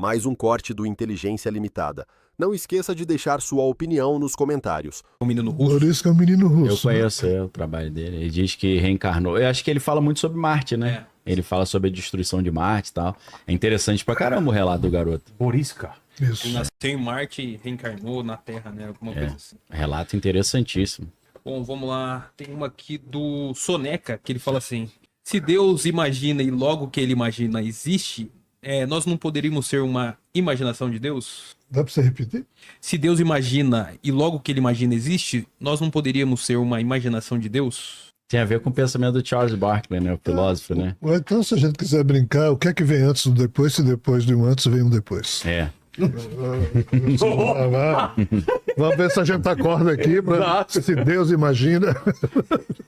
Mais um corte do Inteligência Limitada. Não esqueça de deixar sua opinião nos comentários. O menino russo. Por isso que é o menino russo. Eu conheço o trabalho dele. Ele diz que reencarnou. Eu acho que ele fala muito sobre Marte, né? Ele fala sobre a destruição de Marte e tal. É interessante pra caramba o relato do garoto. Borisca. Isso. Ele nasceu em Marte e reencarnou na Terra, né? Alguma coisa assim. Relato interessantíssimo. Bom, vamos lá. Tem uma aqui do Soneca, que ele fala assim: se Deus imagina e logo que ele imagina existe, nós não poderíamos ser uma imaginação de Deus? Dá pra você repetir? Se Deus imagina e logo que ele imagina existe, nós não poderíamos ser uma imaginação de Deus? Tem a ver com o pensamento do Charles Barkley, né? O filósofo, né? Então, se a gente quiser brincar, o que é que vem antes do depois, se depois de um antes vem um depois? Vamos ver se a gente acorda aqui, se Deus imagina.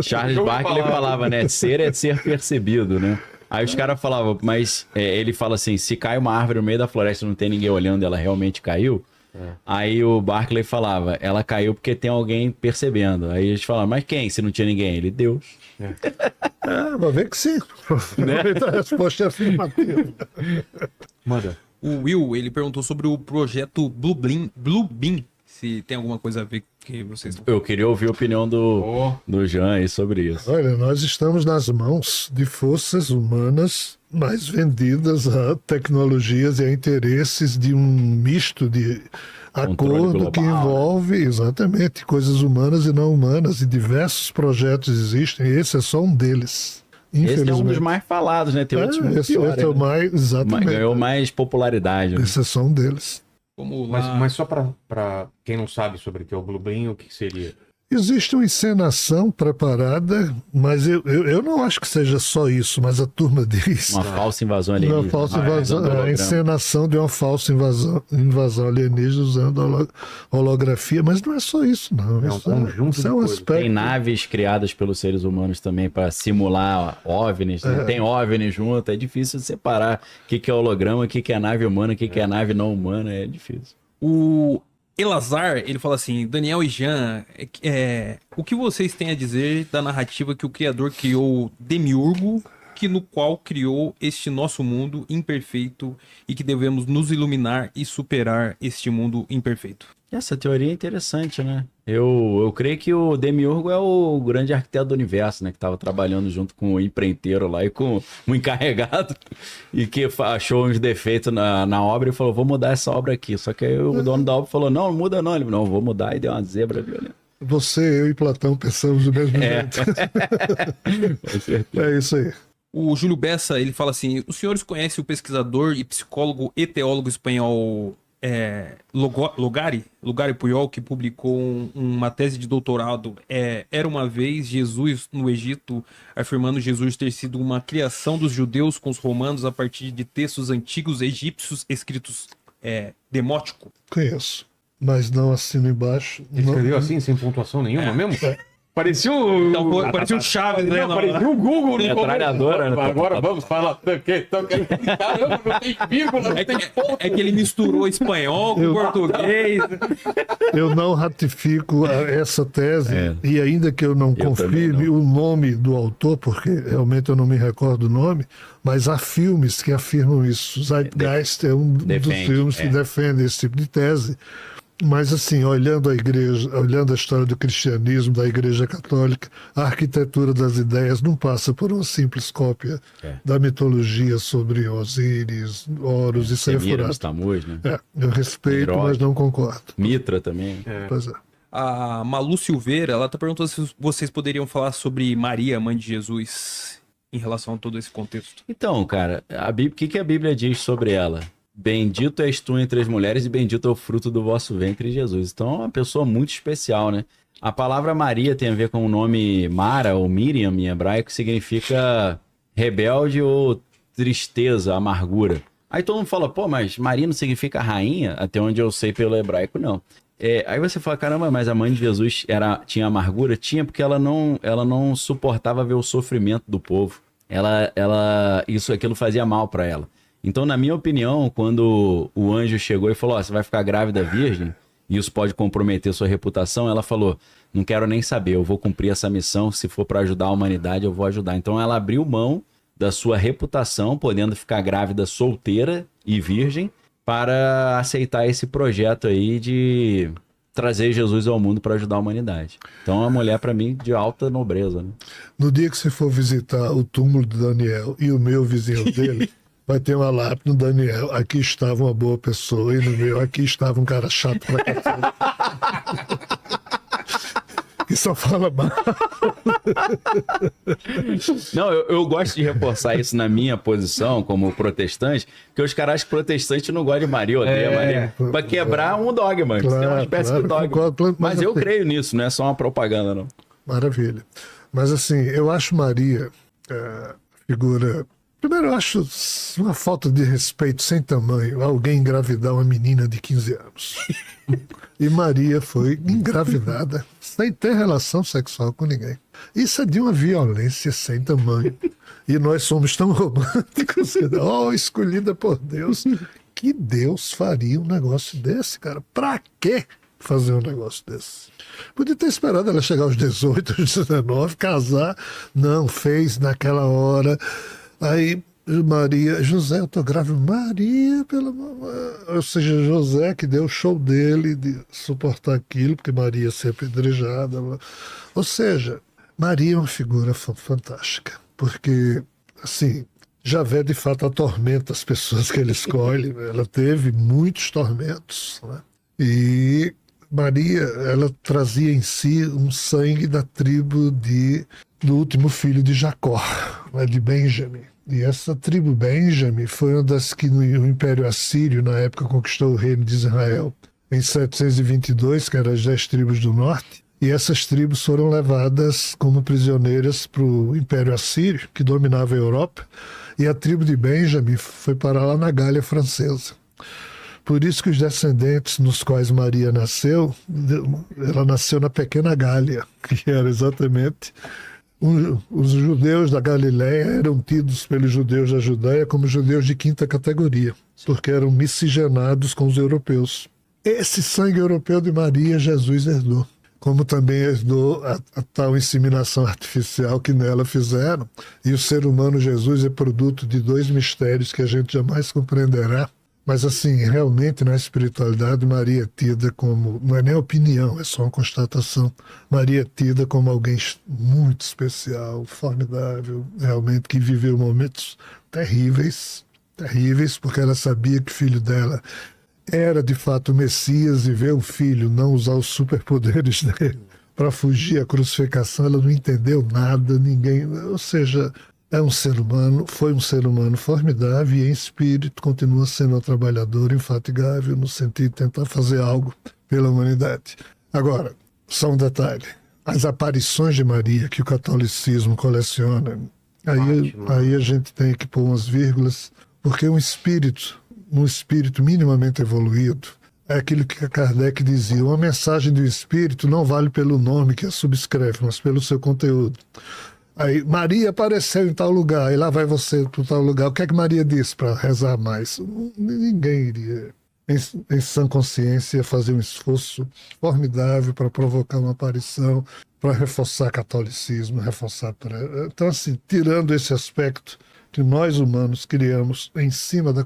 Charles Barkley falava, né? Ser é ser percebido, né? Aí os caras falavam, mas ele fala assim, se cai uma árvore no meio da floresta e não tem ninguém olhando, ela realmente caiu? Aí o Barkley falava, ela caiu porque tem alguém percebendo. Aí eles falavam, mas quem? Se não tinha ninguém? Ele, Deus. Vai ver que sim. A resposta é afirmativa. Manda. O Will, ele perguntou sobre o projeto Blue Beam, se tem alguma coisa a ver que vocês estão... Eu queria ouvir a opinião do Jean aí sobre isso. Olha, nós estamos nas mãos de forças humanas mais vendidas a tecnologias e a interesses de um misto de acordo que envolve, exatamente, coisas humanas e não humanas, e diversos projetos existem, e esse é só um deles. Esse é um dos mais falados, né? Tem outros muito piores, esse é o mais, exatamente. Ganhou mais popularidade. Né? Esse é só um deles. Mas só para quem não sabe sobre o que é o Blue Beam, o que seria? Existe uma encenação preparada, mas eu não acho que seja só isso, mas a turma diz. Uma falsa invasão alienígena. Uma falsa invasão, a encenação de uma falsa invasão alienígena usando holografia, mas não é só isso, não. É um conjunto de coisas. Tem naves criadas pelos seres humanos também para simular OVNIs. Né? Tem OVNI junto, é difícil separar o que é holograma, o que é nave humana, o que é nave não humana, é difícil. O Elazar, ele fala assim, Daniel e Jean, o que vocês têm a dizer da narrativa que o criador criou Demiurgo, no qual criou este nosso mundo imperfeito e que devemos nos iluminar e superar este mundo imperfeito? Essa teoria é interessante, né? Eu creio que o Demiurgo é o grande arquiteto do universo, né? Que estava trabalhando junto com o empreiteiro lá e com o encarregado e que achou uns defeitos na obra e falou, vou mudar essa obra aqui. Só que aí o dono da obra falou, não muda não. Ele falou, não, vou mudar, e deu uma zebra violenta. Você, eu e Platão pensamos do mesmo jeito. É isso aí. O Júlio Bessa, ele fala assim, os senhores conhecem o pesquisador e psicólogo e teólogo espanhol Logari Puyol, que publicou uma tese de doutorado, Era uma vez Jesus no Egito, afirmando Jesus ter sido uma criação dos judeus com os romanos a partir de textos antigos egípcios escritos demótico. Conheço, mas não assino embaixo. Ele escreveu assim, sem pontuação nenhuma mesmo? Parecia parecia um Chaves, né? Parecia um Google. Metralhadora, né? Agora vamos falar. Caramba, não tem vírgula, não tem ponto. É que ele misturou espanhol com português. Eu não ratifico essa tese, e ainda que eu não confirme o nome do autor, porque realmente eu não me recordo o nome, mas há filmes que afirmam isso. Zeitgeist é um dos filmes que defende esse tipo de tese. Mas assim, olhando a igreja, olhando a história do cristianismo, da igreja católica, a arquitetura das ideias não passa por uma simples cópia da mitologia sobre Osíris, Horus e Sefirot. Né? Eu respeito, mas não concordo. Mitra também. Pois é. A Malu Silveira, ela tá perguntando se vocês poderiam falar sobre Maria, mãe de Jesus, em relação a todo esse contexto. Então, cara, o que a Bíblia diz sobre ela? Bendito és tu entre as mulheres e bendito é o fruto do vosso ventre, Jesus. Então é uma pessoa muito especial, né? A palavra Maria tem a ver com o nome Mara ou Miriam em hebraico, que significa rebelde ou tristeza, amargura. Aí todo mundo fala, pô, mas Maria não significa rainha? Até onde eu sei pelo hebraico, não. Aí você fala, caramba, mas a mãe de Jesus tinha amargura? Tinha, porque ela não suportava ver o sofrimento do povo. Aquilo fazia mal para ela. Então, na minha opinião, quando o anjo chegou e falou, você vai ficar grávida virgem, e isso pode comprometer sua reputação, ela falou, não quero nem saber, eu vou cumprir essa missão, se for para ajudar a humanidade, eu vou ajudar. Então, ela abriu mão da sua reputação, podendo ficar grávida solteira e virgem, para aceitar esse projeto aí de trazer Jesus ao mundo para ajudar a humanidade. Então, a mulher, para mim, de alta nobreza, né? No dia que você for visitar o túmulo de Daniel e o meu vizinho dele, vai ter uma lápide no Daniel. Aqui estava uma boa pessoa e no meu, aqui estava um cara chato pra cacete. Que só fala mal. Não, eu gosto de reforçar isso na minha posição como protestante, porque os caras protestantes não gostam de Maria, odeiam Maria. Pra quebrar um dogma, isso é uma espécie de dogma. Concordo, mas eu assim, creio nisso, não é só uma propaganda, não. Maravilha. Mas assim, eu acho Maria figura... Primeiro, eu acho uma falta de respeito sem tamanho alguém engravidar uma menina de 15 anos. E Maria foi engravidada sem ter relação sexual com ninguém. Isso é de uma violência sem tamanho. E nós somos tão românticos. Escolhida por Deus. Que Deus faria um negócio desse, cara? Pra quê fazer um negócio desse? Podia ter esperado ela chegar aos 18, aos 19, casar. Não, fez naquela hora. Aí Maria, José, eu tô grávida. Maria, pelo amor. Ou seja, José que deu o show dele de suportar aquilo, porque Maria ia ser apedrejada. Ou seja, Maria é uma figura fantástica, porque, assim, Javé de fato atormenta as pessoas que ele escolhe. Ela teve muitos tormentos, né? E Maria, ela trazia em si um sangue da tribo do último filho de Jacó, né, de Benjamim. E essa tribo Benjamim foi uma das que no Império Assírio, na época, conquistou o reino de Israel em 722, que eram as 10 tribos do norte. E essas tribos foram levadas como prisioneiras para o Império Assírio, que dominava a Europa. E a tribo de Benjamim foi parar lá na Gália Francesa. Por isso que os descendentes nos quais Maria nasceu, ela nasceu na Pequena Gália, que era exatamente... Os judeus da Galiléia eram tidos pelos judeus da Judéia como judeus de quinta categoria, porque eram miscigenados com os europeus. Esse sangue europeu de Maria, Jesus herdou, como também herdou a tal inseminação artificial que nela fizeram. E o ser humano Jesus é produto de 2 mistérios que a gente jamais compreenderá. Mas assim, realmente na espiritualidade Maria é tida como, não é nem opinião, é só uma constatação. Maria é tida como alguém muito especial, formidável, realmente que viveu momentos terríveis, porque ela sabia que o filho dela era de fato o Messias e ver o filho não usar os superpoderes dele para fugir à crucificação, ela não entendeu nada, ninguém, ou seja... É um ser humano, foi um ser humano formidável e em espírito continua sendo uma trabalhadora infatigável no sentido de tentar fazer algo pela humanidade. Agora, só um detalhe. As aparições de Maria que o catolicismo coleciona, aí a gente tem que pôr umas vírgulas, porque um espírito minimamente evoluído, é aquilo que Kardec dizia, uma mensagem do espírito não vale pelo nome que a subscreve, mas pelo seu conteúdo. Aí, Maria apareceu em tal lugar, e lá vai você para tal lugar. O que é que Maria disse para rezar mais? Ninguém iria, em sã consciência, fazer um esforço formidável para provocar uma aparição, para reforçar catolicismo, Então, assim, tirando esse aspecto que nós humanos criamos em cima da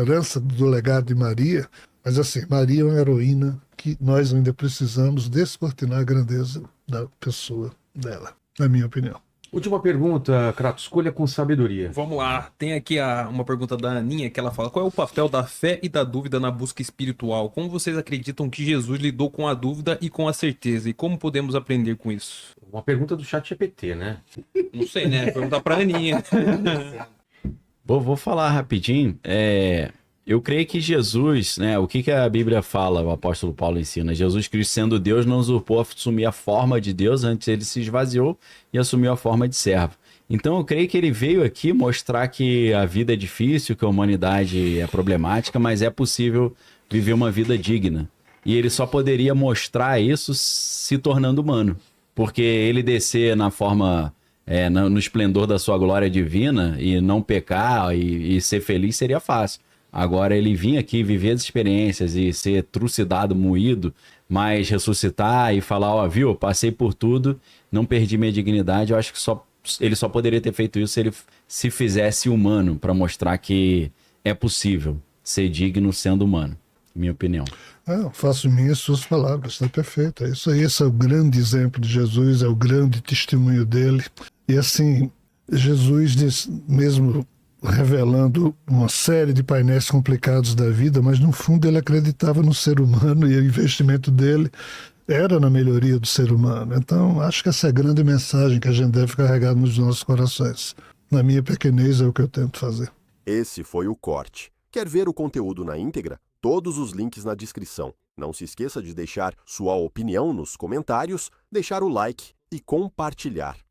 herança, do legado de Maria, mas assim, Maria é uma heroína que nós ainda precisamos descortinar a grandeza da pessoa dela, na minha opinião. Última pergunta, Crato, escolha com sabedoria. Vamos lá, tem aqui uma pergunta da Aninha que ela fala: qual é o papel da fé e da dúvida na busca espiritual? Como vocês acreditam que Jesus lidou com a dúvida e com a certeza? E como podemos aprender com isso? Uma pergunta do chat GPT, né? Não sei, né? Perguntar pra Aninha. Vou falar rapidinho. Eu creio que Jesus, né? O que a Bíblia fala, o apóstolo Paulo ensina? Jesus Cristo, sendo Deus, não usurpou assumir a forma de Deus, antes ele se esvaziou e assumiu a forma de servo. Então eu creio que ele veio aqui mostrar que a vida é difícil, que a humanidade é problemática, mas é possível viver uma vida digna. E ele só poderia mostrar isso se tornando humano. Porque ele descer na forma, no esplendor da sua glória divina e não pecar e ser feliz seria fácil. Agora ele vir aqui viver as experiências e ser trucidado, moído, mas ressuscitar e falar, viu, passei por tudo, não perdi minha dignidade. Eu acho que ele só poderia ter feito isso se ele se fizesse humano, para mostrar que é possível ser digno sendo humano, minha opinião. Faço minhas suas palavras, está perfeito. É isso aí, esse é o grande exemplo de Jesus, é o grande testemunho dele. E assim, Jesus diz, mesmo revelando uma série de painéis complicados da vida, mas no fundo ele acreditava no ser humano e o investimento dele era na melhoria do ser humano. Então, acho que essa é a grande mensagem que a gente deve carregar nos nossos corações. Na minha pequenez é o que eu tento fazer. Esse foi o corte. Quer ver o conteúdo na íntegra? Todos os links na descrição. Não se esqueça de deixar sua opinião nos comentários, deixar o like e compartilhar.